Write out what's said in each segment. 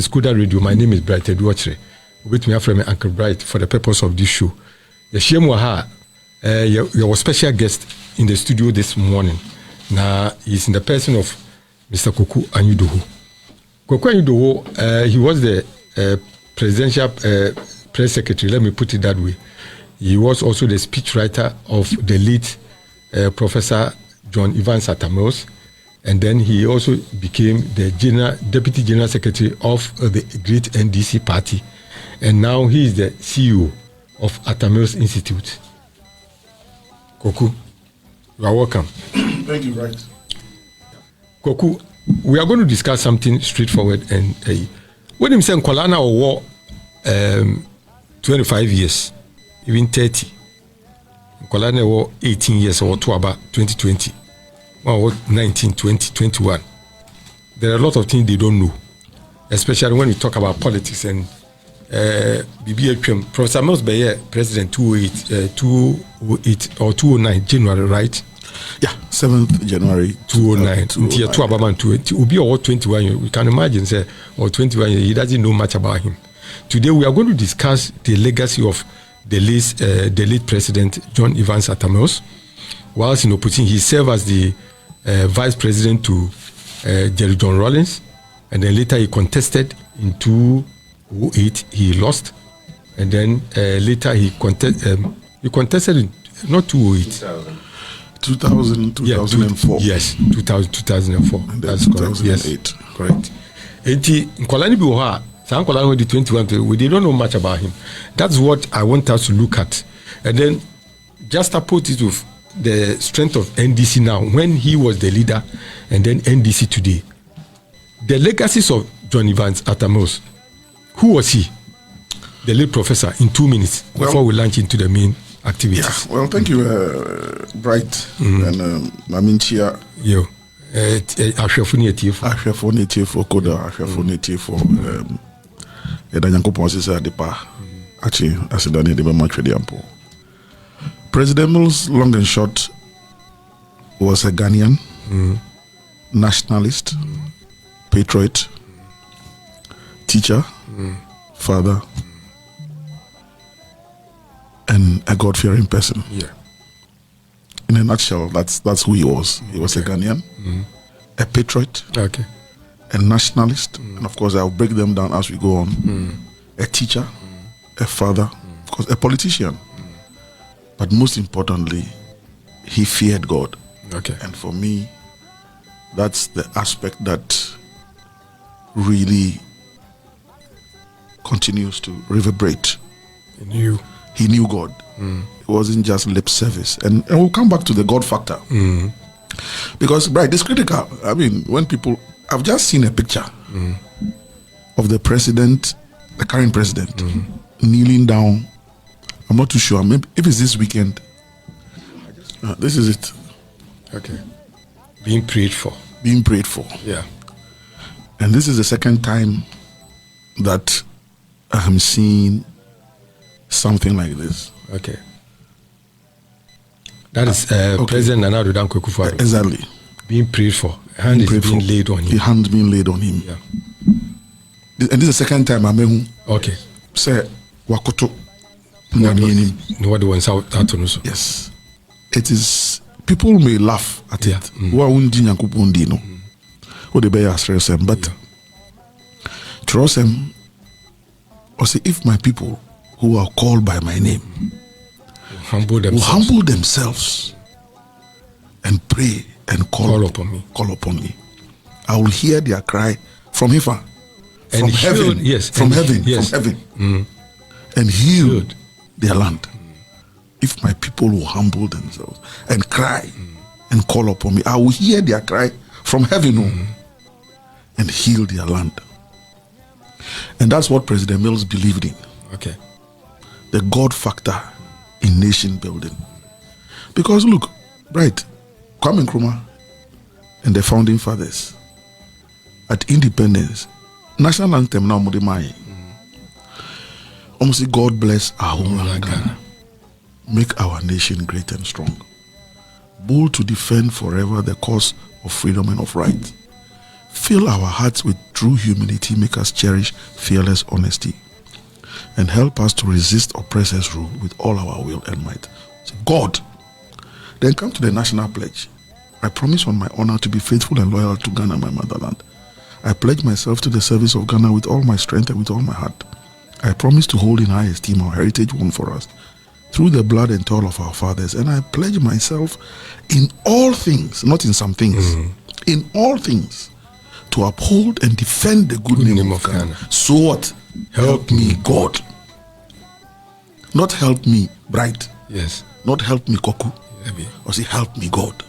Skoda Radio. My name is Bright Edwachre. With me from Uncle Bright for the purpose of this show. The Shemwaha, your special guest in the studio this morning. Now he's in the person of Mr. Koku Anyidoho. Koku Anyidoho, he was the presidential press secretary. Let me put it that way. He was also the speechwriter of the late Professor John Evans Atta, and then he also became the deputy general secretary of the great NDC party, and now he is the CEO of Atta Institute. Koku, you are welcome. Thank you, right. Koku, we are going to discuss something straightforward, and when him saying Kolana or 25 years, even 30. Kolana war 18 years or to about 2020. Well, 19, 20, 21. There are a lot of things they don't know, especially when we talk about politics and BBHM. Professor Mills Bayer, President 208 or 209 January, right? Yeah, 7th January 209. Until 2020. Ubi or 21, we can imagine, say, or 21, he doesn't know much about him. Today we are going to discuss the legacy of the late President John Evans Atta. Whilst in opposition, he served as the vice president to Jerry John Rawlings, and then later he contested in 2008. He lost, and then later he contested in not 2008. 2004. Yes, 2004. That's correct. Yes, correct. And Nkolani Biwa, San Nkolani the 21. We don't know much about him. That's what I want us to look at, and then just put it with the strength of NDC now, when he was the leader, and then NDC today. The legacies of John Evans Atta. Who was he? The late professor, in 2 minutes, before we launch into the main activities. Yeah, well, thank you, Bright. And Maminchia. Yo. Ashafuni for Koda, Ashafuni for Edanyanko Ponsisa Depa. Actually, Asidani de Bamachediampo. President Mills, long and short, was a Ghanaian, nationalist, patriot, teacher, father, and a God-fearing person. Yeah. In a nutshell, that's who he was. He was a Ghanaian, a patriot, a nationalist, and of course I'll break them down as we go on. A teacher, a father, of course a politician. But most importantly, he feared God. And for me, that's the aspect that really continues to reverberate. He knew God. It wasn't just lip service. And we'll come back to the God factor. Because, right, it's critical. I mean, when people... I've just seen a picture of the president, the current president, kneeling down. I'm not too sure. Maybe if it's this weekend. This is it. Being prayed for. Yeah. And this is the second time that I'm seeing something like this. That is President Nana Addo Dankwa Akufo-Addo. Exactly. Being prayed for. Hand is being laid on him. The hand being laid on him. Yeah. And this is the second time I'm say Wakoto. Yes. It is, people may laugh at it. But trust him, or say, if my people who are called by my name humble themselves and pray and call upon me, I will hear their cry from heaven, from heaven, and heal their land. If my people will humble themselves and cry and call upon me, I will hear their cry from heaven and heal their land. And that's what President Mills believed in. The God factor in nation building. Because look, right, Kwame Nkrumah and the founding fathers at independence, national anthem now Mudimai. Almost God bless our homeland Ghana. Make our nation great and strong. Bold to defend forever the cause of freedom and of right. Fill our hearts with true humility, make us cherish fearless honesty, and help us to resist oppressors' rule with all our will and might. Say, God. Then come to the national pledge. I promise on my honor to be faithful and loyal to Ghana, my motherland. I pledge myself to the service of Ghana with all my strength and with all my heart. I promise to hold in high esteem our heritage won for us through the blood and toil of our fathers. And I pledge myself in all things, not in some things, in all things, to uphold and defend the good name of Ghana. So what? Help me, God. Not help me, Bright. Yes. Not help me, Koku. Maybe. Or say, help me, God.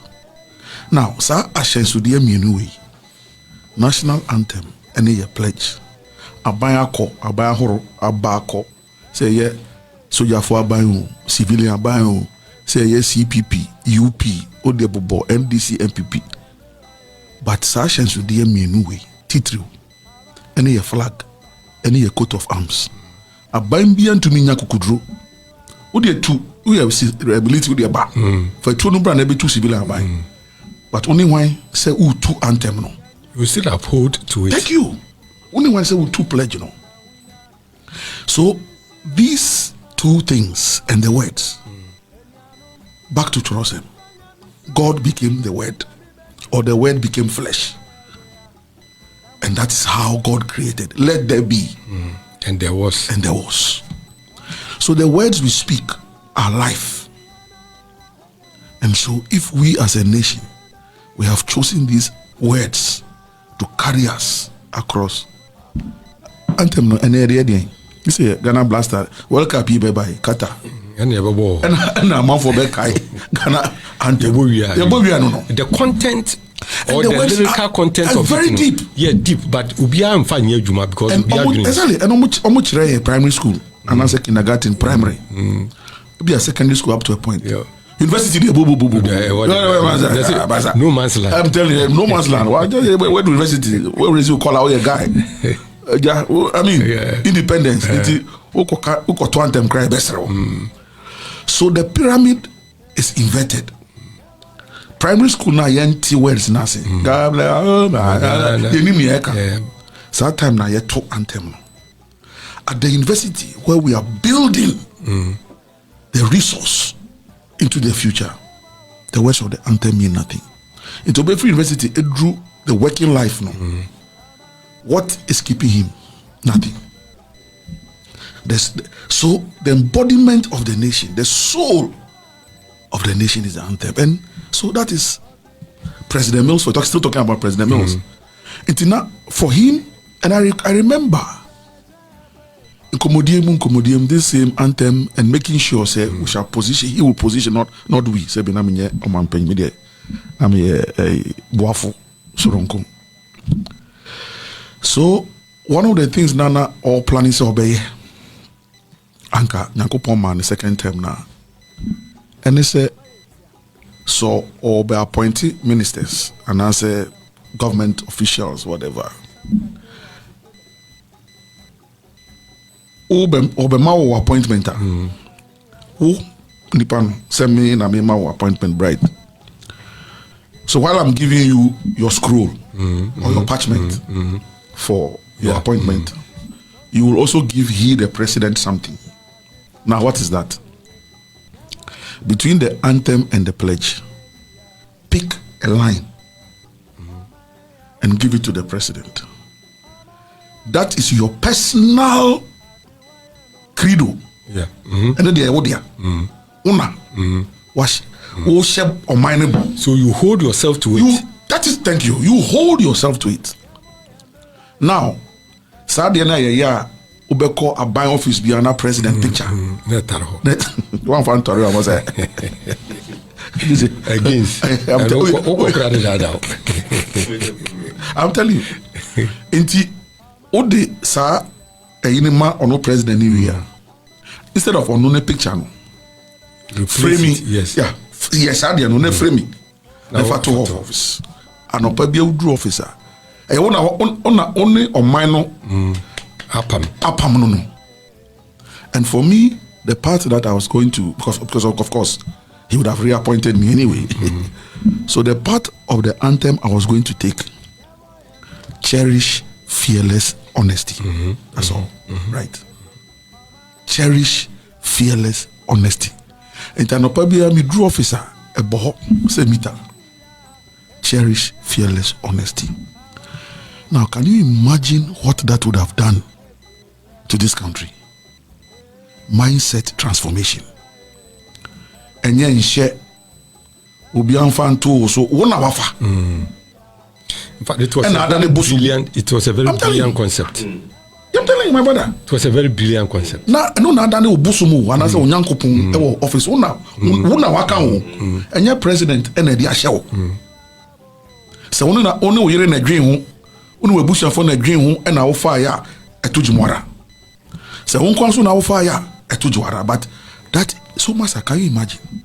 Now, sir, Ashensudia Minui, national anthem, any pledge. Abayako, Abayahoro, Abako, say, yeah, soldier for Abayo, civilian Abayo, say, yes, CPP, UP, Odebobo, MDC, MPP. But sir, Ashensudia Minui, Titru, any flag, any coat of arms. Abayimbian to Minya Kukudro. Odi two, we have ability with the back. For two number and every two civilian Abayim. But only one say who two anthem no. You still uphold to it. Thank you. Only one say who two pledge no. So these two things and the words. Back to Jerusalem. God became the word, or the word became flesh. And that is how God created. Let there be. And there was. And there was. So the words we speak are life. And so if we as a nation, we have chosen these words to carry us across. Anthem no any area. You say Ghana Blaster, welcome people by Kata. And a man for Bekai. Ghana anthem. The content or the lyrical content of very it, deep. Yeah, deep. But Ubia and Fanya Juma because exactly. And how much primary school and as a kindergarten primary. Be a secondary school up to a point. Yeah. University, no man's land. I'm telling you, no man's land. Where do university? Where is you call out a guy? I mean, independence. So the pyramid is inverted. Primary school now, yanti words nothing. So that time now, you talk anthem. At the university where we are building the resource into the future, the words of the anthem mean nothing. In Tobefu University, it drew the working life now. What is keeping him? Nothing. So the embodiment of the nation, the soul of the nation is the anthem. And so that is President Mills. We're still talking about President Mills. It's not for him, and I remember Incomodium, this same anthem, and making sure say we shall position, he will position, not we. Say benamiye omanpen media, namiye boafo soronko. So one of the things Nana all planning to obey, Anka Nyankopon man the second term now, and they say so or be appointed ministers and I say government officials whatever. Obema wo appointment who nipan send me na me ma wo appointment bride. So while I'm giving you your scroll or your parchment for your appointment, you will also give he the president something. Now what is that? Between the anthem and the pledge, pick a line and give it to the president. That is your personal credo. Yeah. And then they are una wash or mineable. So you hold yourself to it. That is, thank you. You hold yourself to it. Now, Saturday night, yeah, Ubeko a buy office behind a president picture. One fan to was I'm telling you. Inti Ode sa a inima or no president here. Instead of on a picture, no. Framing, yes. Yeah. Yes, I didn't know framing. Never to office. And up a drew officer. I only on minor Apam no. And for me, the part that I was going to, because of course, he would have reappointed me anyway. So the part of the anthem I was going to take cherish fearless honesty. That's all. Right? Cherish fearless honesty. And Tanopabia, me drew officer, a boho, say meter. Cherish fearless honesty. Now, can you imagine what that would have done to this country? Mindset transformation. And yeah, in share, will be too. So, one wafa. In fact, it was a very brilliant concept. I'm telling you, my brother. It was a very brilliant concept. No, Nadane Obusumu, and I say Onyankopon office. Una waka ho. And your president and the ashaw. So only we in a dream. Unu we bush for na dream ho, and our fire etujimwara. So unkonso na fire etujwara. But that so much. Can you imagine?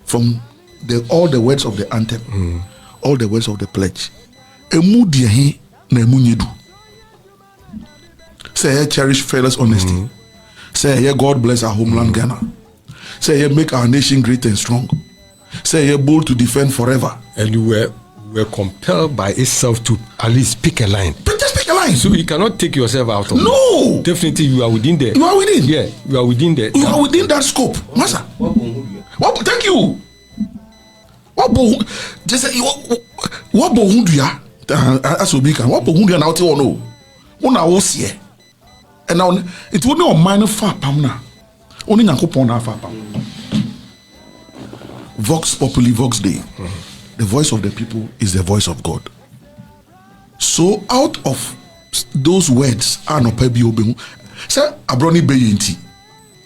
From all the words of the anthem, all the words of the pledge. Emu die he na emu nyedu. Say, cherish fearless honesty. Say, God bless our homeland Ghana. Say, make our nation great and strong. Say, bold to defend forever. And you were compelled by itself to at least speak a line. But just speak a line. So you cannot take yourself out of No. it. Definitely, you are within there. You are within. Yeah, you are within there. You are within that scope. Master. What? Thank you. What? Just say, what bohunduya? As we become, what bohunduya now? Tell no. One hour here. And now it would not mind far pamna. Only Yankopon far pam. Vox populi, vox dei. The voice of the people is the voice of God. So out of those words, ano pebi obemu. Say abroni beyenti.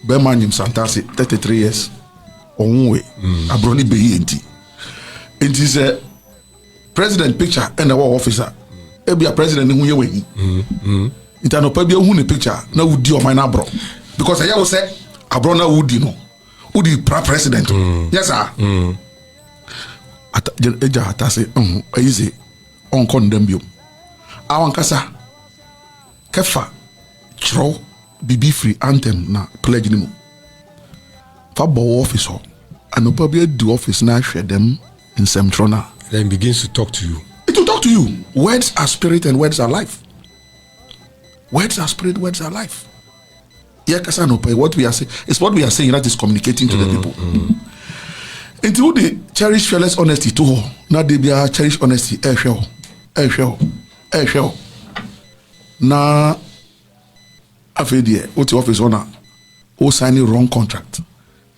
Bemanyim Santasi 33 years. Onwe. Abroni beyenti. It is a president picture and our officer. Ebi a president who ye Itano pebia who the picture na wudi o mine abro because I will say abro na wudi no wudi president yes sir Atta say easy on condemn you awan kasa kefa chro bibi free anthem na pledge ni mu fa bo office ho and pebia do office na hwe them in Semtrona then begins to talk to you. It will talk to you. Words are spirit and words are life. Words are spirit, words are life. Yeah, what we are saying is what we are saying that is communicating to the people. Into the cherish fearless honesty to her. Now they be a cherish honesty. Now, after the what your office owner who signing wrong contract.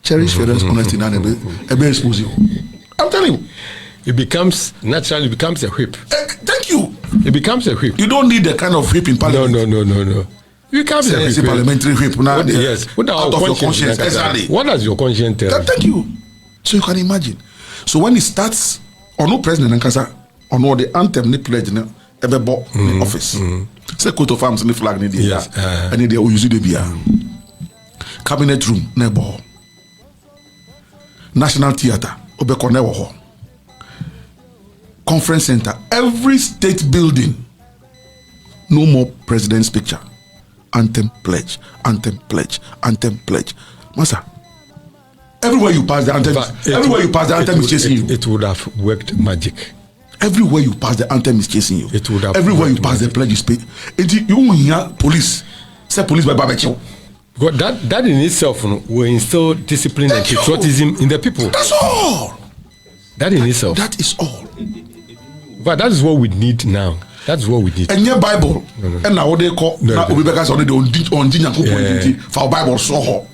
Cherish fearless honesty. Now they be expose you. I'm telling you. It becomes naturally becomes a whip. Thank you. It becomes a whip. You don't need the kind of whip in parliament. No. You can't say a parliamentary whip now. Yes. Out of your conscience. Exactly. What does your conscience tell? Thank you. So you can imagine. So when it starts, or no president and kasa, or no the anthem, the pledge, ever bought in the office. Say coat of arms, the flag, yes. And they will use the beer. Cabinet room, never. National Theatre, obeko never. Conference center, every state building, no more president's picture. Anthem pledge, anthem pledge, anthem pledge. Master, everywhere you pass the anthem, is chasing you. It would have worked magic. Everywhere you pass the anthem is chasing you. It would have. Everywhere you pass the pledge is paid. You hear police, say police by barbecue. Because that in itself will instill discipline and patriotism in the people. That's all. That in itself. That is all. But that is what we need now. That's what we need. And your Bible, and now they call now we because on the for Bible so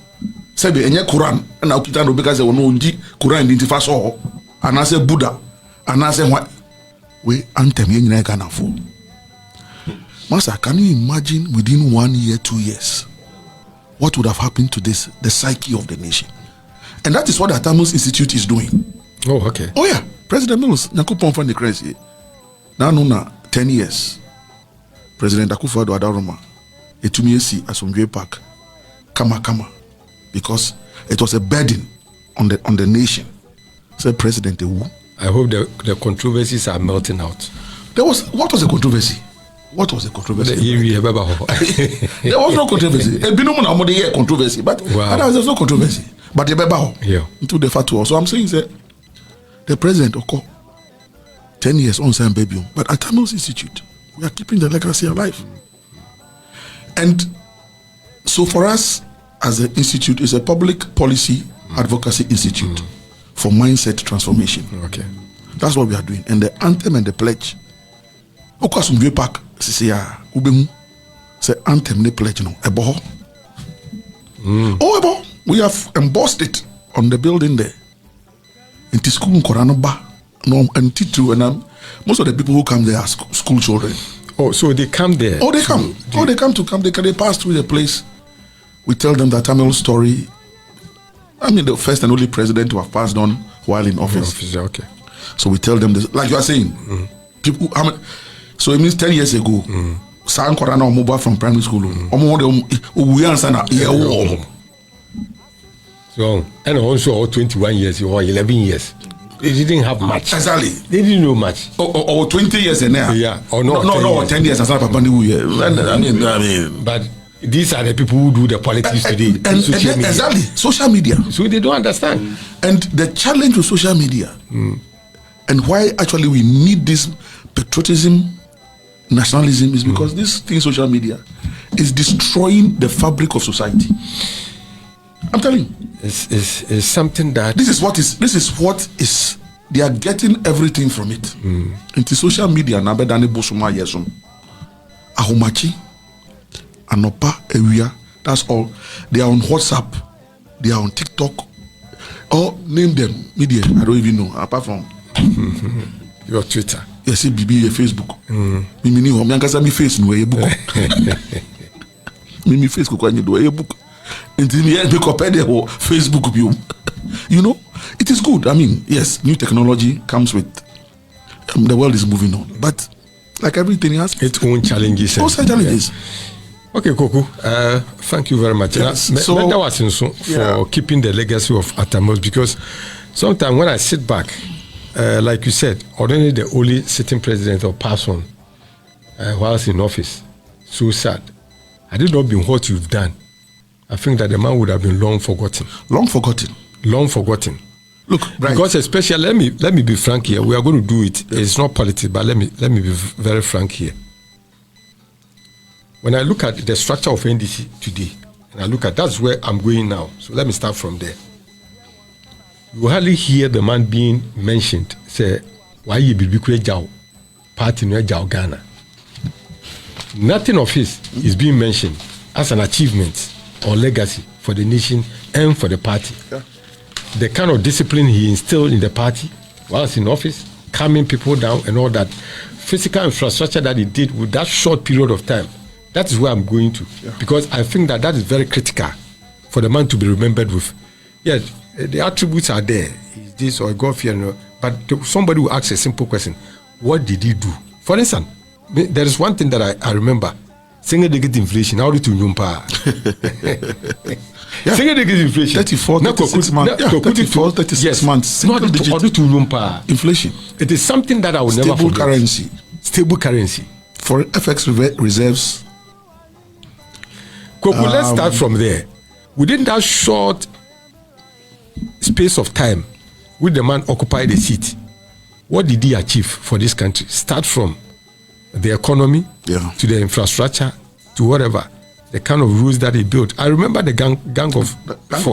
say be enye Quran and now kita no because we no Quran identify so and I say Buddha and I say what we anthem yen na Ghana for. Master, can you imagine within 1 year, 2 years what would have happened to the psyche of the nation? And that is what the Posthumous Institute is doing. Oh, okay. Oh yeah, President Mills Nyakopon fan the crazy. Now no 10 years. President Akufo-Addo Adaroma, etumiyesi Asomdwe Park, kama, because it was a burden on the nation. Said President Ewu. I hope the controversies are melting out. What was the controversy? What was the controversy? There was no controversy. Controversy, but there was no controversy. But the into the fatwa. So I'm saying that the president 10 years on Sam Baby, but at Posthumous Institute, We are keeping the legacy alive. And so for us, as an institute, it's a public policy advocacy institute for mindset transformation. Okay. That's what we are doing. And the anthem and the pledge. Okasumwe Park, say anthem, the pledge, ebo. Oh, ebo. We have embossed it on the building there. In Tiskum Koranoba, and Titu, and most of the people who come there are school children. Oh, so they come there? Oh, they come. They come. They pass through the place. We tell them the Tamil story. I mean, the first and only president to have passed on while in office. Okay. So we tell them this, like you are saying. People. So it means 10 years ago, San Korana mobile from primary school. So, and also 21 years or 11 years. They didn't have much. Exactly. They didn't know much. Or 20 years in there. Yeah. Or no, 10 years. I mean. But these are the people who do the politics today. And exactly. Social media. So they don't understand. And the challenge with social media and why actually we need this patriotism, nationalism is because this thing, social media, is destroying the fabric of society. I'm telling you. It's something that this is what is they are getting everything from it. Into social media na bedane bosuma yesum. Ahomachi, Anopa, Ewia, that's all. They are on WhatsApp, they are on TikTok. Or name them media, I don't even know, apart from your Twitter. Yes, BB, your Facebook. Mimi ni homiankasa mi face no book. Mimi face ko kwanye do book. Until me compare the whole Facebook view. You know, it is good. I mean, yes, new technology comes with the world is moving on, but like everything has its own challenges. Also challenges. Yeah. Okay, Koku. Thank you very much. Yes. That was for keeping the legacy of Atta, because sometimes when I sit back, like you said, already the only sitting president or person whilst in office, so sad. Had it not been what you've done, I think that the man would have been long forgotten. Long forgotten. Look, right. Because especially, let me be frank here. We are going to do it. It's not politics, but let me be very frank here. When I look at the structure of NDC today, and I look at that's where I'm going now. So let me start from there. You hardly hear the man being mentioned. Say, why you be Jao, party no Jao Ghana. Nothing of his is being mentioned as an achievement or legacy for the nation and for the party. Yeah. The kind of discipline he instilled in the party whilst in office, calming people down and all that physical infrastructure that he did with that short period of time, that is where I'm going to. Yeah. Because I think that is very critical for the man to be remembered with. Yes, the attributes are there. Is this or God fear, but somebody will ask a simple question. What did he do? For instance, there is one thing that I remember. Single digit inflation, how to Nyumpa? Single digit inflation. 34, 36 months. 34, 36 months. Single digit to Nyumpa. Inflation. It is something that I will never forget. Stable currency. For FX reserves. Koku, let's start from there. Within that short space of time, with the man occupied the seat, what did he achieve for this country? Start from the economy, to the infrastructure, to whatever, the kind of rules that he built. I remember the gang of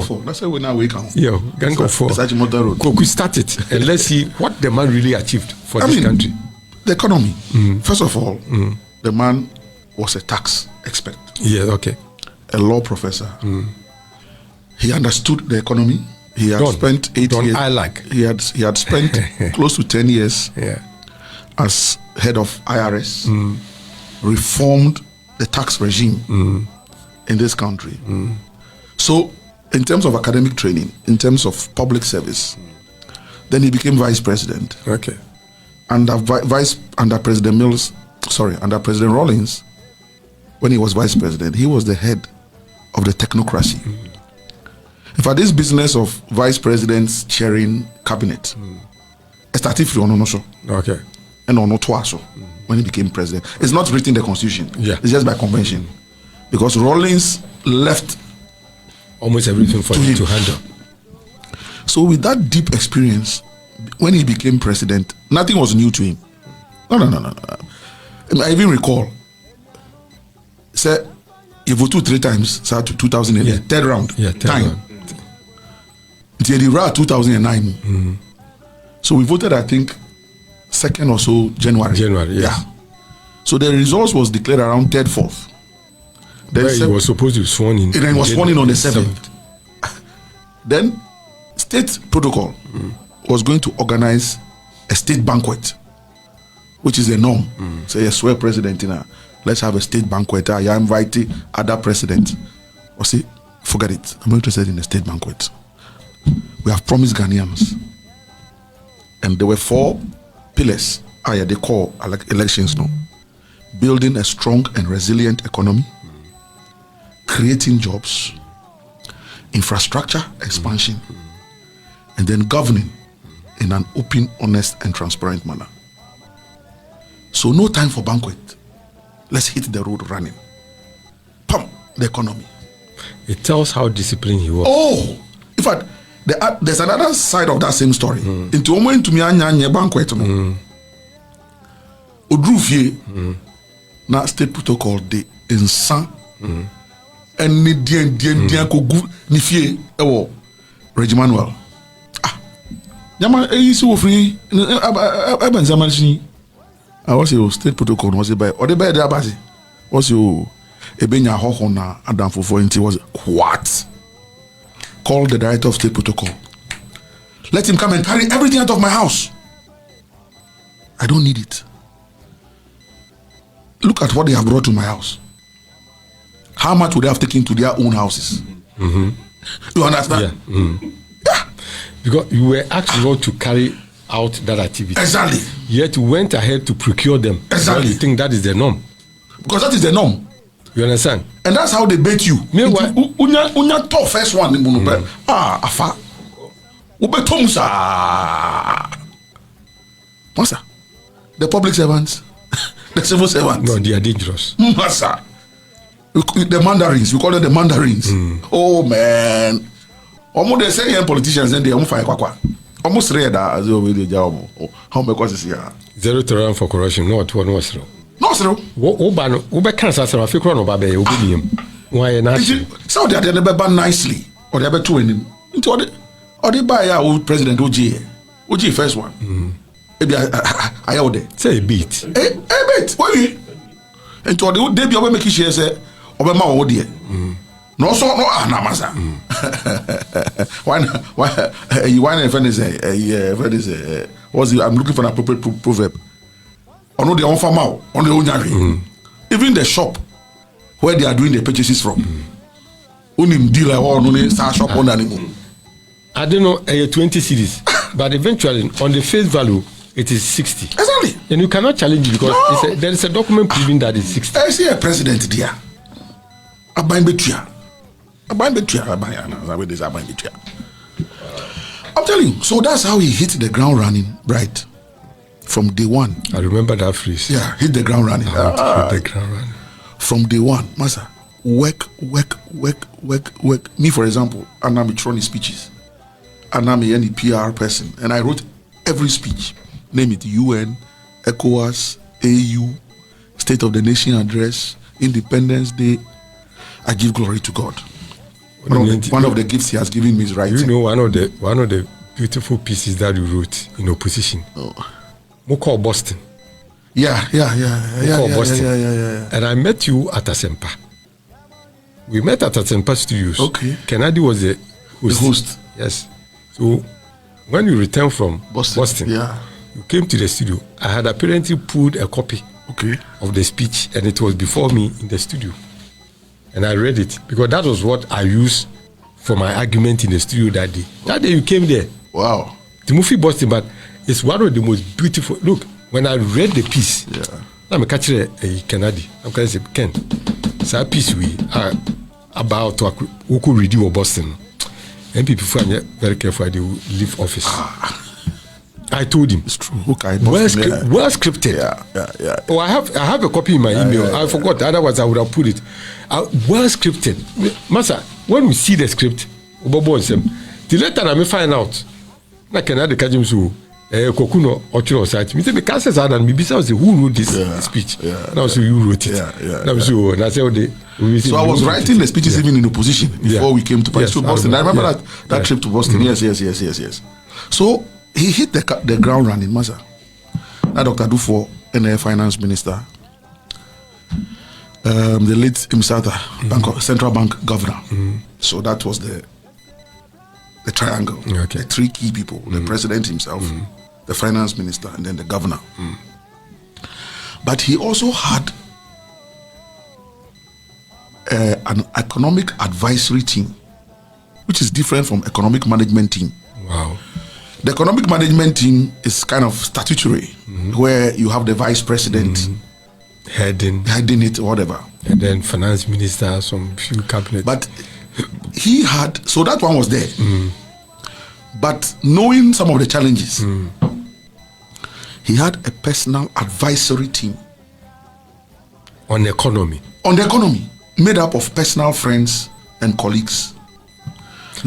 four. That's why we now wake up. Yeah, gang of four. Koku started, and let's see what the man really achieved for this country. The economy. First of all, the man was a tax expert. Yeah, okay. A law professor. He understood the economy. He had spent 8 years. He had spent close to 10 years. Yeah. As head of IRS, reformed the tax regime in this country. So, in terms of academic training, in terms of public service, then he became vice president. Okay. Under President Rawlings, when he was vice president, he was the head of the technocracy. In fact, this business of vice presidents chairing cabinet, started from Ononosho. Okay. And Onotoaso, when he became president. It's not written in the constitution. Yeah. It's just by convention. Because Rawlings left almost everything for him to handle. So with that deep experience, when he became president, nothing was new to him. No. I even recall. Say, you voted 3 times. So 2008, Yeah. third round. Yeah, third time. round. Until the round 2009. So we voted, I think, 2nd or so January. January, yes. Yeah. So the results was declared around 3rd, 4th. Then Where he was supposed to be sworn in. and then he was sworn in on the 7th. Then state protocol was going to organize a state banquet, which is a norm. Say, yes, swear president, let's have a state banquet. I invite other presidents. Or say, forget it. I'm not interested in a state banquet. We have promised Ghanaians. And there were 4 pillars they call elections now. Building a strong and resilient economy, creating jobs, infrastructure expansion, and then governing in an open, honest, and transparent manner. So no time for banquet. Let's hit the road running. Pump the economy. It tells how disciplined he was. Oh, in fact, there's another side of that same story. Into moment to me anya banquet no. Odrufie na state protocol de insan and ni dien ko gu ni fie ewo Reggie Manuel. Yama isi wo free ban zaman shi. I was your state protocol was by or the bed abasi. Was you ebenya hoho na Adam Fofo nti was what? Call the director of state protocol. Let him come and carry everything out of my house. I don't need it. Look at what they have brought to my house. How much would they have taken to their own houses? You understand? Yeah. Yeah. Because you were asked not to carry out that activity. Exactly. Yet you went ahead to procure them. Exactly. Well, you think that is the norm. Because that is the norm. You understand? And that's how they bait you. Meanwhile, unya top first one afa. Ubetom sa. Master. The public servants, the civil servants. no, they are dangerous. Master. The mandarins, we call them the mandarins. Oh man. Almost they say young politicians and they almost fire kwakwa. Almost read as you will job. How much was this here? 0 tolerance for corruption. No, what was wrong? No, sir. Oba cancer, sir. I feel no babe. Obedium. Why not? So they never ban nicely, or they ever two in him. Into or they buy our president OG first one. Maybe I owe there. Say a bit. A bit. Why? Into the they be make share say Obama o there. No so no namasa. Why you want to friend is what's it? I'm looking for an appropriate proverb. On the on farm out, on the own even the shop where they are doing the purchases from. Unim dealer or no start shop on anymore. I don't know 20 cities, but eventually on the face value it is 60. Exactly. And you cannot challenge it because there is a document proving that it's 60. I see a president there. I'm telling you, so that's how he hit the ground running, right? From day one. I remember that phrase. Yeah, hit the ground running. Hit the ground running. From day one, master, work. Me, for example, I'm throwing speeches. I'm any PR person, and I wrote every speech. Name it UN, ECOWAS, AU, State of the Nation Address, Independence Day. I give glory to God. One of the gifts He has given me is writing. You know one of the beautiful pieces that you wrote in opposition. Moko Boston. Yeah. And I met you at Asempa. We met at Asempa Studios. Okay. Kennedy was the host. The host. Yes. So when you returned from Boston, you came to the studio. I had apparently pulled a copy of the speech, and it was before me in the studio. And I read it because that was what I used for my argument in the studio that day. That day you came there. Wow. Timothy Boston, but it's one of the most beautiful. Look, when I read the piece, I'm catching a Kennedy. I'm going to say, Ken, it's a piece we are about to redo Boston. And people are very careful, they will leave office. I told him. It's true. Okay, well scripted. Yeah. Oh, I have a copy in my email. I forgot. Otherwise, I would have put it. Well scripted. Master, when we see the script, the letter I may find out. I can add the Kajimsu Koku no Ochiro site. Me say me can't say that and me say who wrote this speech. Now so you wrote it. Now so and I say so I was writing the speeches even in opposition before we came to Boston. I remember that trip to Boston. Yes. So he hit the ground running, Masa. Now Dr. Dufo, and finance minister, the late Imsata, central bank governor. So that was the triangle. Okay. The three key people: the president himself, the finance minister, and then the governor. But he also had an economic advisory team, which is different from economic management team. Wow. The economic management team is kind of statutory, where you have the vice president heading it, whatever, and then finance minister, some few cabinet. But he had, so that one was there. But knowing some of the challenges, he had a personal advisory team on the economy, made up of personal friends and colleagues.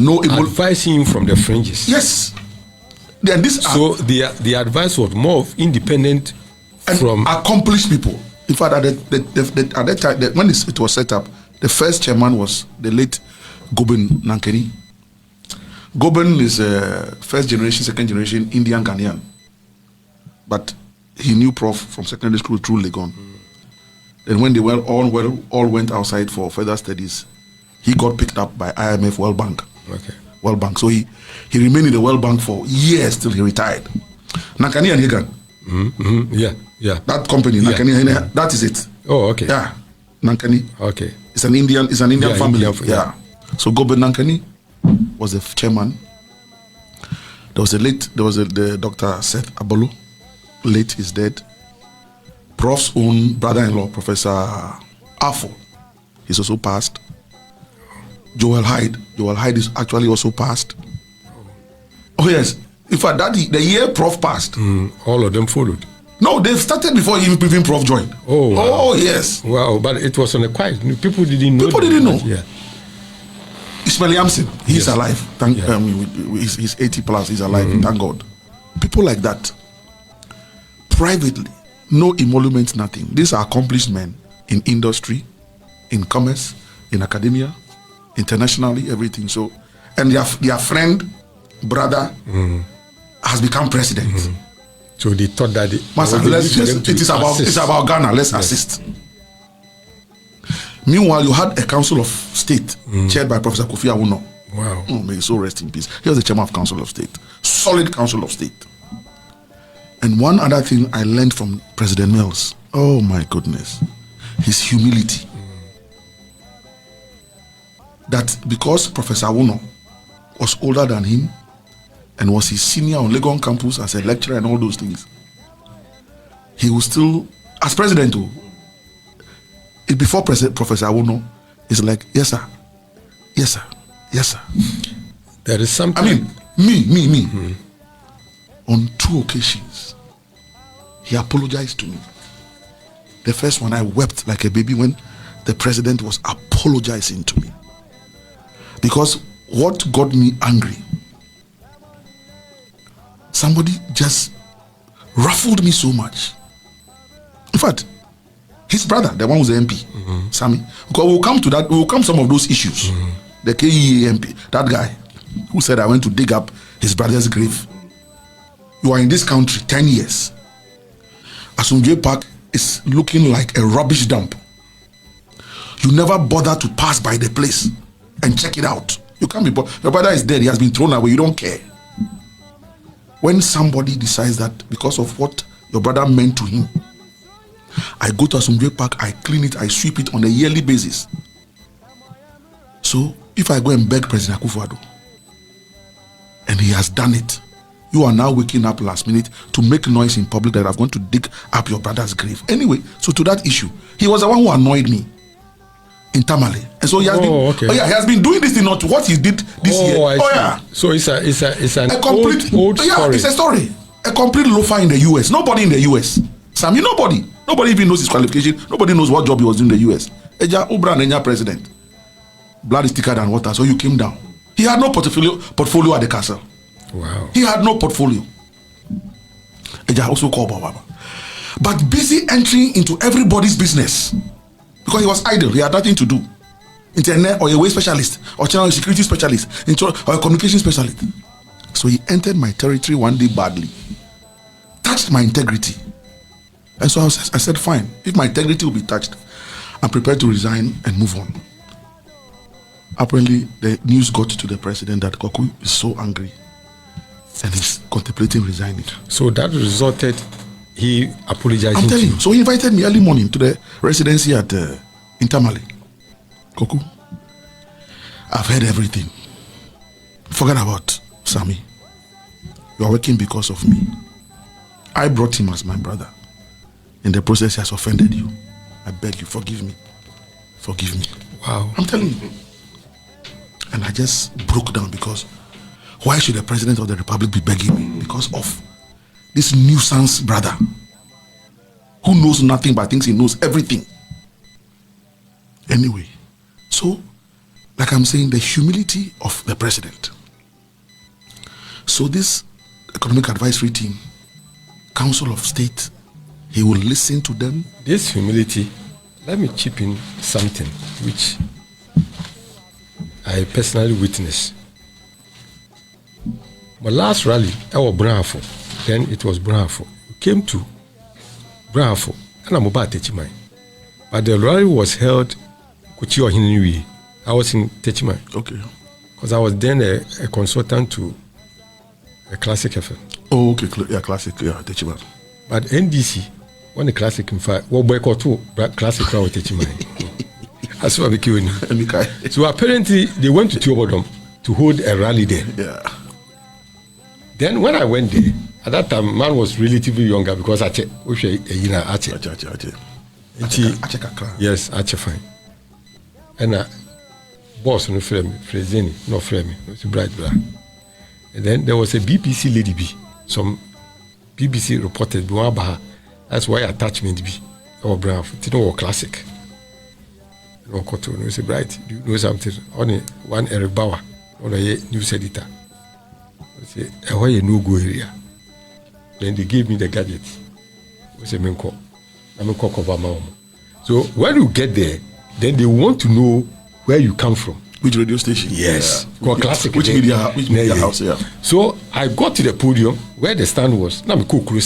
Advising him from the fringes. Yes. So the advice was more of independent and from accomplished people. In fact, at that time, when it was set up, the first chairman was the late Goben Nankeni. Goben is a first generation, second generation Indian Ghanaian, but he knew Prof from secondary school through Legon. Then when they all went outside for further studies, he got picked up by IMF World Bank. Okay. World Bank. So he remained in the World Bank for years till he retired. Nankani and Hagan. Yeah. That company, Nankani, that is it. Oh, okay. Yeah. Nankani. Okay. It's an Indian family. Yeah. So Goben Nankani was the chairman. There was the Dr. Seth Abolo, late, is dead. Prof's own brother-in-law, Professor Afo, he's also passed. Joel Hyde is actually also passed. Oh yes, in fact the year Prof passed, all of them followed. No, they started before even Prof joined. Oh, wow. Oh yes. Wow, but it was on a quiet. People didn't know. Yeah. Ismail Yamson, he's alive. He's 80 plus. He's alive. Thank God. People like that, privately, no emolument, nothing. These are accomplished men in industry, in commerce, in academia, internationally, everything. So, and their friend, brother, has become president. So they thought that it's about Ghana. Let's assist. Meanwhile, you had a Council of State chaired by Professor Kofi Awuno. Wow. Oh, may he so rest in peace. He was the chairman of Council of State. Solid Council of State. And one other thing I learned from President Mills, oh my goodness, his humility. That because Professor Awuno was older than him and was his senior on Legon campus as a lecturer and all those things, he was still, as president, before Professor Awuno, is like, yes sir, yes sir, yes sir. There is something. I mean, me. On 2 occasions, he apologized to me. The first one, I wept like a baby when the president was apologizing to me. Because what got me angry, somebody just ruffled me so much. In fact, his brother, the one who's the MP, Sammy, because we'll come to that, we'll come some of those issues. The KEA MP, that guy who said I went to dig up his brother's grave. You are in this country 10 years. Asumdwe Park is looking like a rubbish dump. You never bother to pass by the place and check it out. You can't be bothered. Your brother is dead, he has been thrown away, you don't care. When somebody decides that because of what your brother meant to him, I go to Asumdwe Park, I clean it, I sweep it on a yearly basis. So if I go and beg President Akufo-Addo, and he has done it, you are now waking up last minute to make noise in public that I'm going to dig up your brother's grave. Anyway, so to that issue, he was the one who annoyed me in Tamale, and so he has he has been doing this thing, not what he did this year. So it's an complete old story. It's a story. A complete loafer in the US. Nobody in the US. Sammy, nobody even knows his qualification. Nobody knows what job he was doing in the US. Eja Ubra Nenya president. Blood is thicker than water, so you came down. He had no portfolio at the castle. Wow. He had no portfolio. Eja also called Baba. But busy entering into everybody's business because he was idle. He had nothing to do. Internet or a way specialist or channel security specialist or a communication specialist. So he entered my territory one day badly, touched my integrity. And so I said, fine, if my integrity will be touched, I'm prepared to resign and move on. Apparently, the news got to the president that Koku is so angry and he's contemplating resigning. So that resulted, he apologized. I'm telling you. So he invited me early morning to the residency at Intermali. Koku, I've heard everything. Forget about Sammy. You are working because of me. I brought him as my brother. In the process, he has offended you. I beg you, forgive me. Forgive me. Wow. I'm telling you. And I just broke down because why should the president of the republic be begging me? Because of this nuisance brother who knows nothing but thinks he knows everything. Anyway, so like I'm saying, the humility of the president. So this economic advisory team, Council of State, he will listen to them. This humility, let me chip in something which I personally witnessed. My last rally, I was Bravo. Then it was Bravo. We came to Bravo, and I'm about Techimai. But the rally was held Kuchio Hinui. I was in Techimai. Okay. Because I was then a consultant to a Classic FM. Oh, okay. Yeah, Classic. Yeah, Techimai. But NDC, when the Classic, in fact, well, boycott to Classic crowd Techimai. That's what we kill. So apparently they went to Tiobodom to hold a rally there. Yeah. Then when I went there, at that time man was relatively younger because Ache. Yes, Ache fine. And boss no frame, Frezeni, no frame, it's bright bra. And then there was a BBC lady B. Some BBC reported Buabaha. That's why attachment B. Or brave, it was Classic. No Koto, no say bright. Do you know something? Only one Eric Bauer, on a news editor. Say, why you no go area? Then they gave me the gadget. I say, I'm cover my. So when you get there, then they want to know where you come from. Which radio station? Yes. Yeah. Classic. Which media house? Yeah. So I got to the podium where the stand was. Now I'm Koku.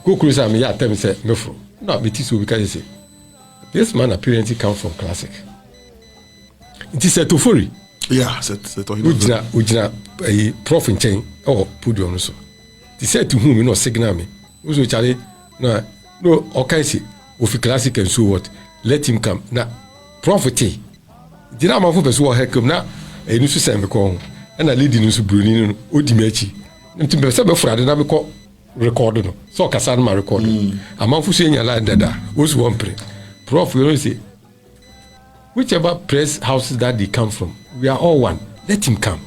Koku, I'm here. Tell me, say, no from. No, but this will because say. This man apparently comes from Classic. It is a Tofori. Yeah, Ujina a prof in chain or podium also. He said to whom, signal me. Also, Charlie, no, okay, see, of Classic and so what? Let him come. Now, property. Did I have a person who come now? A new system call and a lady news Brunin Odimechi. And to be several Friday, I call recorded. So Cassandra recording. A man who saying a line that was one pre. Prof, we always say, whichever press houses that they come from, we are all one. Let him come.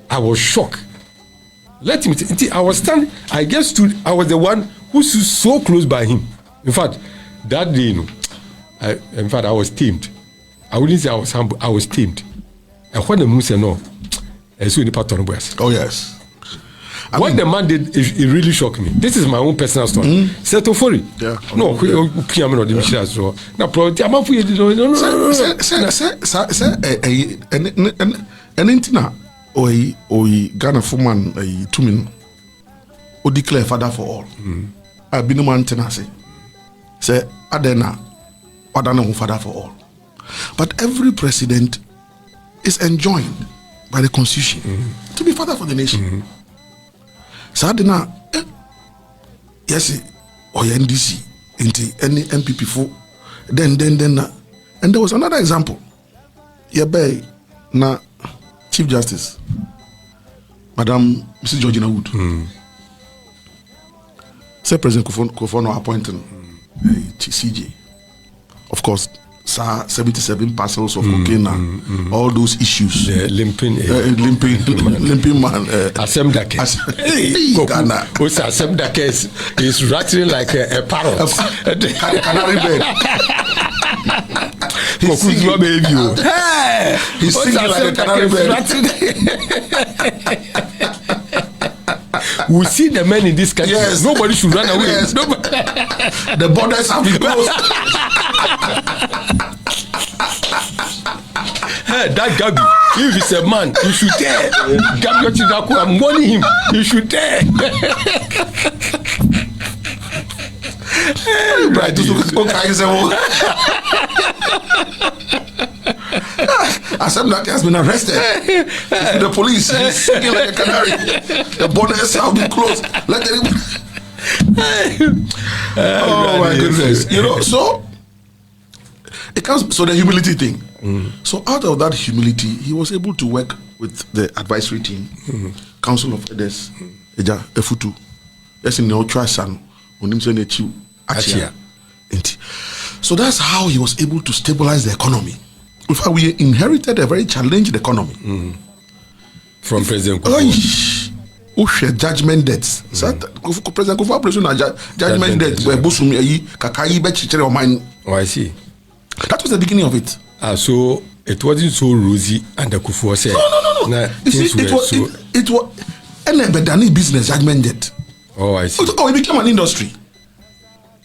I was shocked. Let him. I was standing. I was the one who stood so close by him. In fact, that day, I was tamed. I wouldn't say I was humble. I was tamed. And when the moon said no, I saw the pattern boys. Oh yes. What the man did, it really shocked me. This is my own personal story. Settle for it. Yeah. No, Ghana Fuman Tumin or declare father for all. I've been a man tenacity. Say Adena Adana father for all. But every president is enjoined by the constitution to be father for the nation. Sadina, yes, or NDC, into any MPP for then, and there was another example. Yabe na Chief Justice, Madam Mrs. Georgina Wood, say President Kofono appointing CJ. Of course, 77 parcels of cocaine and all those issues. Limping man. Asem Dake. Ghana. Asem Dake is rattling like a parrot. Canary bird. He's singing like a canary bird. We see the men in this country. Yes. Nobody should run away. Yes. Nobody. The borders have been closed. Hey, that Gabi, if he's a man, you should dare. Gabi Ochidaku, I'm warning him. You should dare. Right, Asemdaki has been arrested. The police is singing like a canary. The borders have been closed. Let anyone. Oh my goodness! You know, so it comes. So the humility thing. So out of that humility, he was able to work with the advisory team, Council of Elders, Eja Efutu, yes in Neotrasan, Unimse Nechu Achia. So that's how he was able to stabilize the economy. In fact, we inherited a very challenged economy from President Koku. Judgment debts. President Koku operation judgment debts. Oh, I see. That was the beginning of it. So it wasn't so rosy under Kufuor said. No. You see, it was an business judgment debt. Oh, I see. Oh, it became an industry.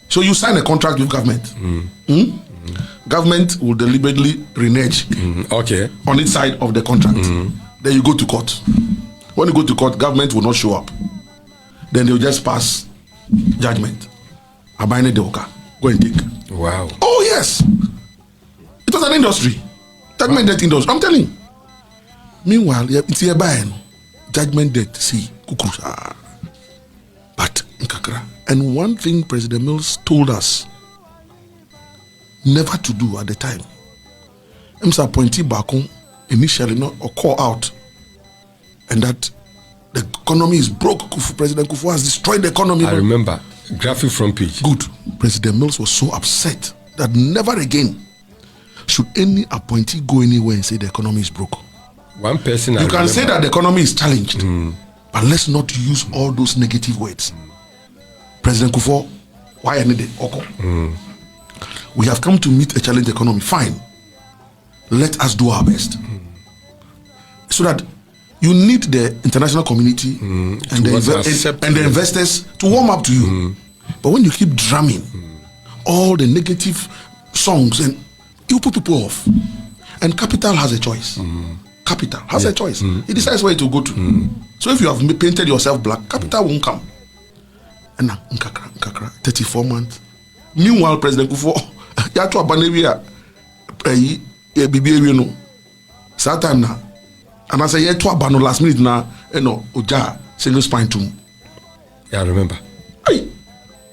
So you sign a contract with government. Government will deliberately renege on its side of the contract. Then you go to court. When you go to court, government will not show up. Then they'll just pass judgment. Abine Deoka. Go and take. Wow. Oh, yes. It was an industry. Judgment debt industry. I'm telling you. Meanwhile, it's here buying. Judgment debt. See. But, and one thing President Mills told us never to do at the time. Mr. Appointee Bakun initially not or call out, and that the economy is broke. President Kufuor has destroyed the economy. I remember graphic front page. Good. President Mills was so upset that never again should any appointee go anywhere and say the economy is broke. One person you can say that the economy is challenged, but let's not use all those negative words. President Kufuor, why I need it? We have come to meet a challenged economy. Fine. Let us do our best. So that you need the international community and the investors to warm up to you. But when you keep drumming all the negative songs, and you put people off. And capital has a choice. Capital has a choice. It decides where it will go to. So if you have painted yourself black, capital won't come. And now, 34 months. Meanwhile, President Kufuor, Yato Abanewia, BBA, no. Satan na. And I say, Yato Abano last minute na, Oja, single spine tomb. Yeah, I remember. Hey.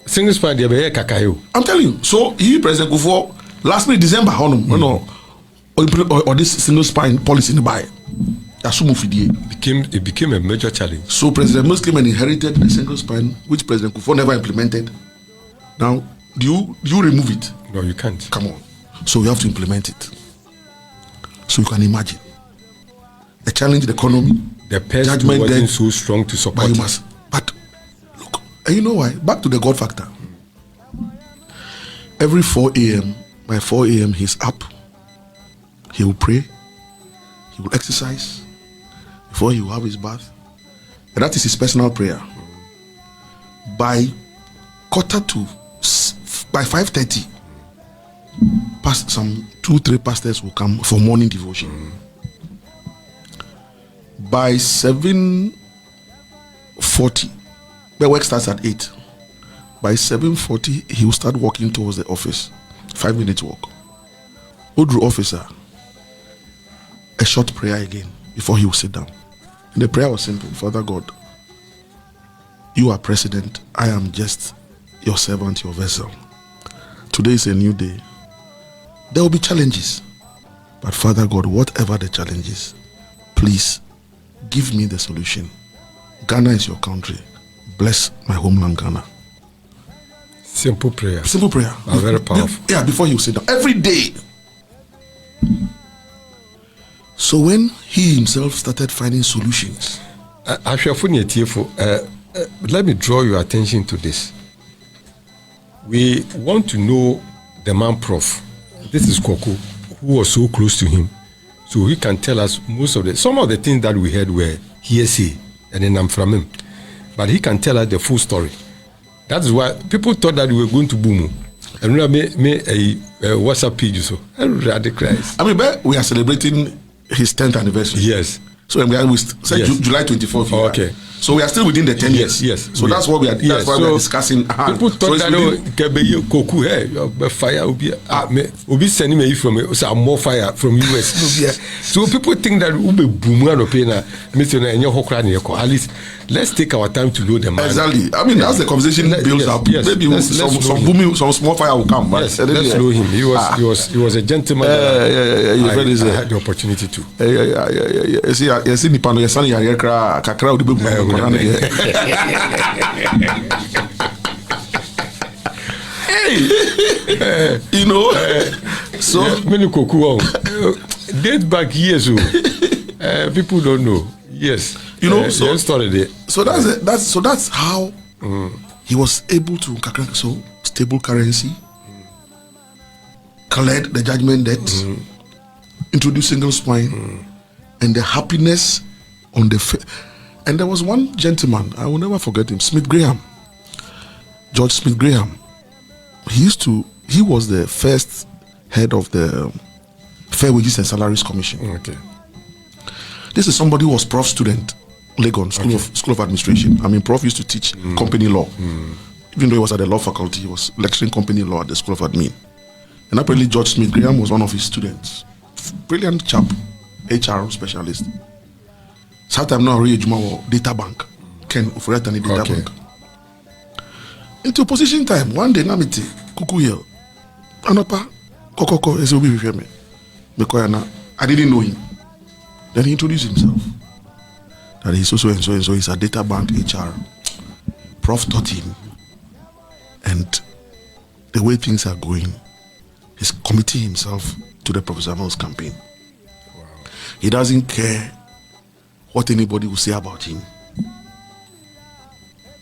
Single spine, Kakayo. I'm telling you. So, he, President Kufuor, last minute December, or this single spine policy in the buy. It became a major challenge. So President Muslim inherited the single spine, which President Kufuor never implemented. Now, do you remove it? No, you can't. Come on. So you have to implement it. So you can imagine a challenged economy. The pest wasn't so strong to support it. But look, and you know why? Back to the God factor. Every 4 a.m., by 4 a.m., he's up. He will pray. He will exercise before he will have his bath. And that is his personal prayer. By 5:30, past some 2-3 pastors will come for morning devotion. By 7:40, the work starts at 8. By 7:40, he will start walking towards the office. 5 minutes walk. Odru officer, a short prayer again before he will sit down. And the prayer was simple. Father God, you are president. I am just your servant, your vessel. Today is a new day. There will be challenges. But Father God, whatever the challenges, please give me the solution. Ghana is your country. Bless my homeland, Ghana. Simple prayer. Simple prayer. Very powerful. Before you sit down. Every day. So when he himself started finding solutions. Let me draw your attention to this. We want to know the man Prof. This is Koku, who was so close to him. So he can tell us some of the things that we heard were hearsay, and then I'm from him. but he can tell us the full story. That is why people thought that we were going to boom. And we made a WhatsApp page so. I mean, but we are celebrating his 10th anniversary. Yes. So we said July 24th. Oh, okay. So we are still within the 10 years. Yes. So that's what we are. That's why we are discussing. People thought that Koku, fire will be sending me from more fire from US. So people think that we be boom and pay na at least let's take our time to load the man. Exactly. I mean, that's the conversation builds up. Yes. Maybe some booming, some small fire will come. But yes, let's know him. He was a gentleman. I had the opportunity to. Yes, in Nipano, yes, you know, so many Koku date back years ago. People don't know. Yes, you know, so that's how he was able to stable currency, cleared the judgment debt, introduce single spine, and the happiness on the and there was one gentleman, I will never forget him, George Smith Graham. He was the first head of the Fair Wages and Salaries Commission. Okay. This is somebody who was Prof student, Legon School of Administration. I mean, Prof used to teach company law. Even though he was at the law faculty, he was lecturing company law at the School of Admin. And apparently George Smith Graham was one of his students. Brilliant chap, HR specialist. Sometime now read data bank. Ken Ufuretani data bank. Into opposition time, one day Namiti, Koku Hill, Anapa, Kokoko, Ezobi with me. I didn't know him. Then he introduced himself. That he's also and so, he's a data bank HR. Prof taught him. And the way things are going, he's committing himself to the Professor Mills campaign. Wow. He doesn't care what anybody will say about him.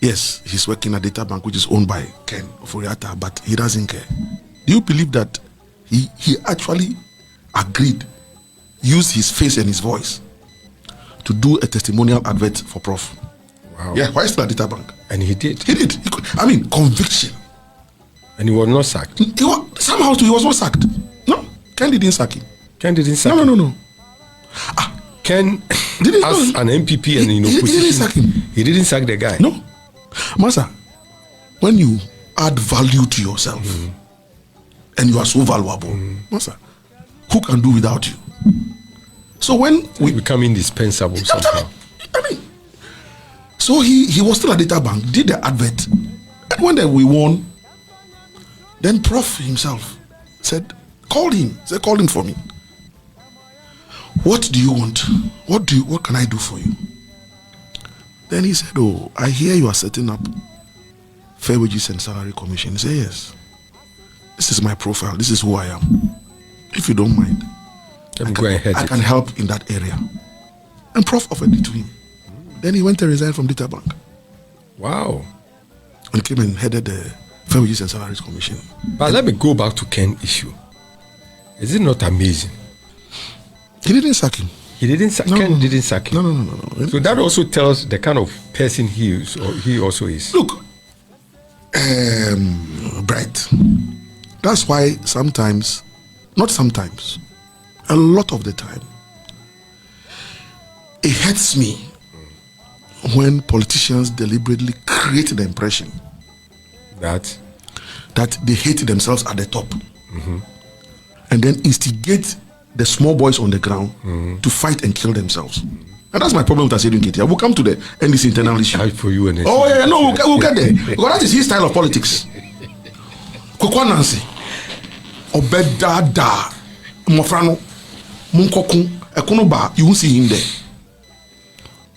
Yes, he's working at data bank which is owned by Ken Oforiatta, but he doesn't care. Do you believe that he actually agreed, used his face and his voice to do a testimonial advert for Prof? Wow. Yeah, why still at data bank? And he did. He did. Conviction. And he was not sacked. Somehow he was not sacked. No, Ken didn't sack him. Ken didn't sack him. No. Ken, as an MPP and in opposition, he didn't sack him. He didn't sack the guy. No. Master, when you add value to yourself and you are so valuable, Master, who can do without you? So when we become indispensable somehow. So he was still at data bank, did the advert, and when we won, then Prof himself said, call him for me. What do you want? What can I do for you? Then he said, oh, I hear you are setting up Fair Wages and Salary Commission. He said, yes. This is my profile. This is who I am. If you don't mind, I can help in that area. And Prof offered it to him. Then he went to resign from Data Bank. Wow. And came and headed the Fair Wages and Salaries Commission. But let me go back to Ken's issue. Is it not amazing? He didn't sack him. Ken didn't sack him. No. So that also tells the kind of person he is, or he also is. Look, Bright. That's why sometimes, not sometimes, a lot of the time, it hurts me when politicians deliberately create the impression that they hate themselves at the top, and then instigate the small boys on the ground to fight and kill themselves. And that's my problem with Asedun Ketia. We'll come to the NDC internal issue. For you and oh yeah, no, we'll get there. Because that is his style of politics. Kokwa Nancy, Obedada, Mofrano, Munkokun, Ekonoba, you won't see him there.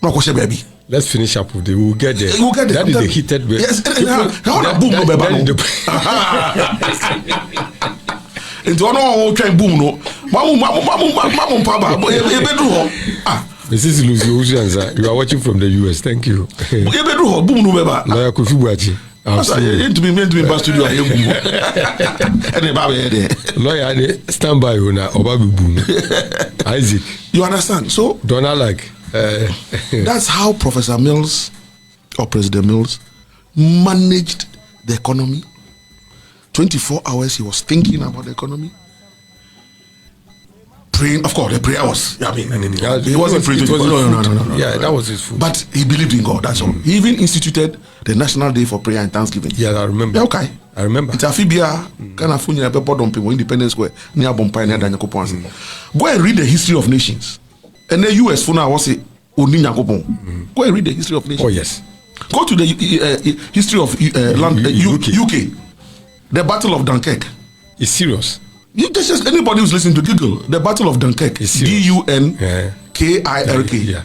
No question, baby. Let's finish up with it. We'll get there. We'll get there. That is the heated way. Yes, into one train boom no. Mrs. Lucy, you are watching from the US. Thank you. Lawyer Kofi Buachi. Lawyer, stand by Isaac. You understand? So don't like. That's how Professor Mills or President Mills managed the economy. 24 hours he was thinking about the economy. Praying, of course, the prayer was, he wasn't praying. No. Yeah, that was his food. But he believed in God, that's all. He even instituted the National Day for Prayer and Thanksgiving. Yeah, I remember. Yeah, okay. I remember. It's a fibia, kind of funny, Independence Square, near Bompire, near Daniel Kopon. Go and read the history of nations. And the US, for now, was it Go and read the history of nations. Oh, yes. Go to the history of UK. The Battle of Dunkirk. It's serious. Just anybody who's listening to Google, the Battle of Dunkirk. Dunkirk. Yeah.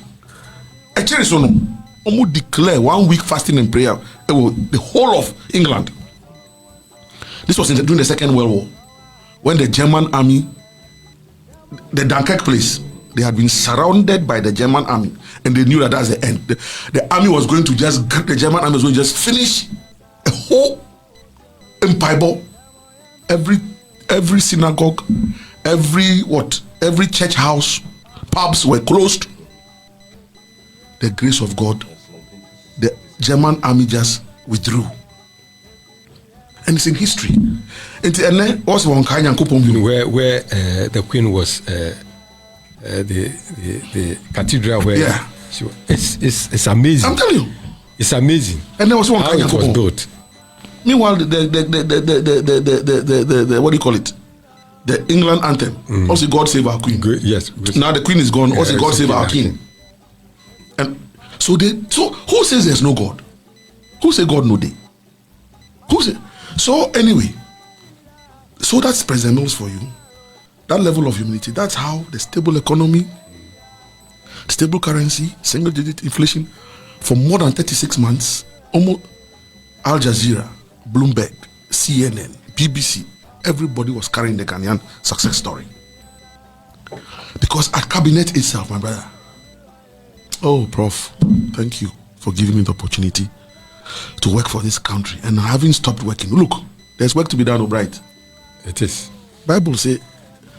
Actually, so no. Almost declare 1 week fasting and prayer. The whole of England. This was during the Second World War, when the German army, the Dunkirk place, they had been surrounded by the German army, and they knew that that's the end. The army was going to the German army was going to just finish a whole empire. Every synagogue, every church house, pubs were closed. The grace of God, the German army just withdrew. And it's in history. And also where the Queen was, the cathedral where she was, it's amazing. I'm telling you, it's amazing. And there was one how it was built. Meanwhile, the what do you call it? The England anthem. Also, God save our Queen. Yes. Now the Queen is gone. Also, God save our King. And so who says there's no God? Who say God no day? Who say? So anyway, so that's President Mills for you. That level of humility. That's how the stable economy, stable currency, single-digit inflation for more than 36 months. Almost Al Jazeera, Bloomberg, CNN, BBC, everybody was carrying the Ghanaian success story. Because at cabinet itself, my brother. Oh, Prof, thank you for giving me the opportunity to work for this country. And having stopped working, look, there's work to be done, O'Bright. It is. Bible say,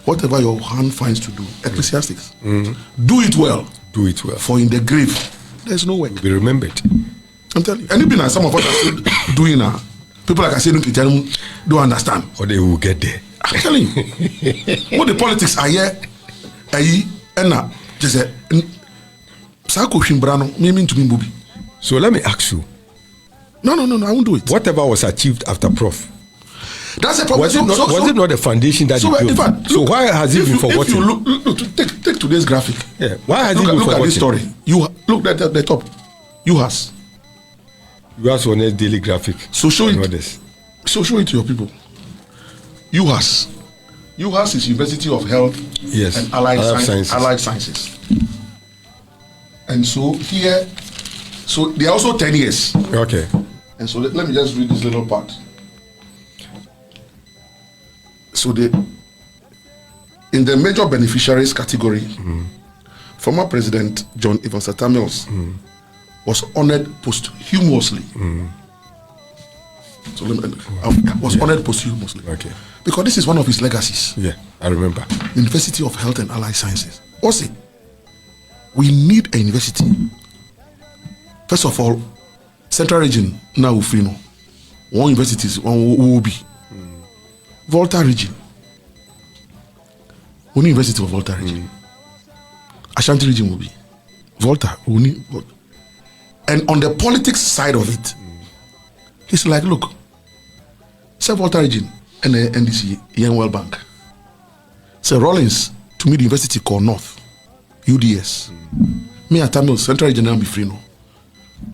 whatever your hand finds to do, Ecclesiastes, do it well. Do it well. For in the grave, there's no work. Be remembered. I'm telling you. And even as some of us are still doing now, people like I say, don't understand. Or they will get there. I'm telling you. What the politics are here, and just say, so let me ask you. No, I won't do it. Whatever was achieved after Prof, that's a problem. Was it not the foundation that he built? Fact, so why has it been forgotten? If you look, take today's graphic. Yeah. Why has it been forgotten? Look at this story. You look at the top. You has on a daily graphic. So show it. So show it to your people. You has is University of Health and Allied Sciences. And so here, so they are also 10 years. Okay. And so let me just read this little part. So in the major beneficiaries category, former President John Evans Atta Mills was honored posthumously. So honored posthumously. Okay. Because this is one of his legacies. Yeah, I remember. University of Health and Allied Sciences. Also, we need a university. First of all, Central Region now Ufino. One university is one will be. Volta region. Only University of Volta region. Ashanti region will be. Volta. And on the politics side of it, it's like, look, say Volta region and the NDC, Yen World Bank. Say Rollins to me the university called North, UDS. Me at Tamil Central region now be free no.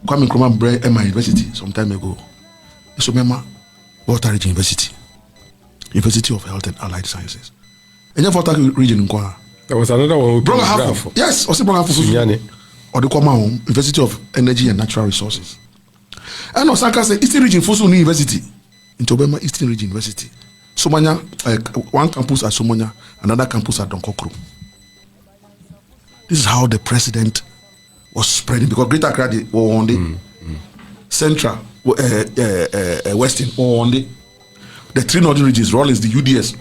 Kwame Nkrumah bread my university some time ago. So remember Volta region university. University of Health and Allied Sciences. And then Volta region in Kwa. There was another one. Yes, also Brother Hafu. Or the Kwama University of Energy and Natural Resources. And Osaka said Eastern Region Fosu University. In Tobema Eastern Region University. Somanya, one campus at Somonya, another campus at Donkokro. This is how the president was spreading, because Greater Accra were on the Central, Western or on the three northern regions. Rollins, the UDS,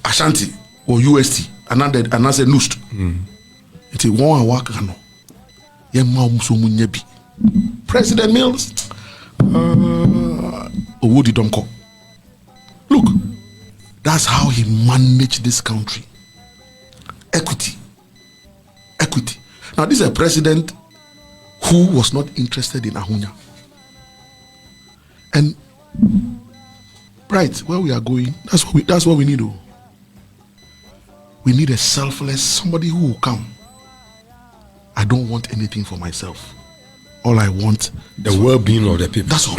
Ashanti or UST, another NUST. It's a 1 hour. President Mills. Owodi Donko. Look, that's how he managed this country. Equity. Now, this is a president who was not interested in Ahunya. And right where we are going, that's what we need. We need a selfless somebody who will come. I don't want anything for myself. All I want the well-being of the people. That's all.